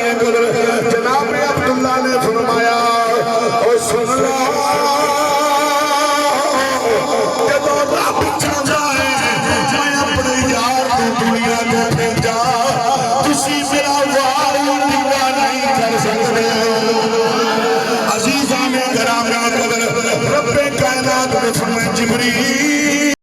जनाब अब्दुल्ला ने फरमाया और सुन लो पिछा जाए मैं अपने यार को दुनिया को भेजा तुसी मेरा वार पूरा नहीं कर सकते अजीजा ने घराना कदर रब्बे कायनात ने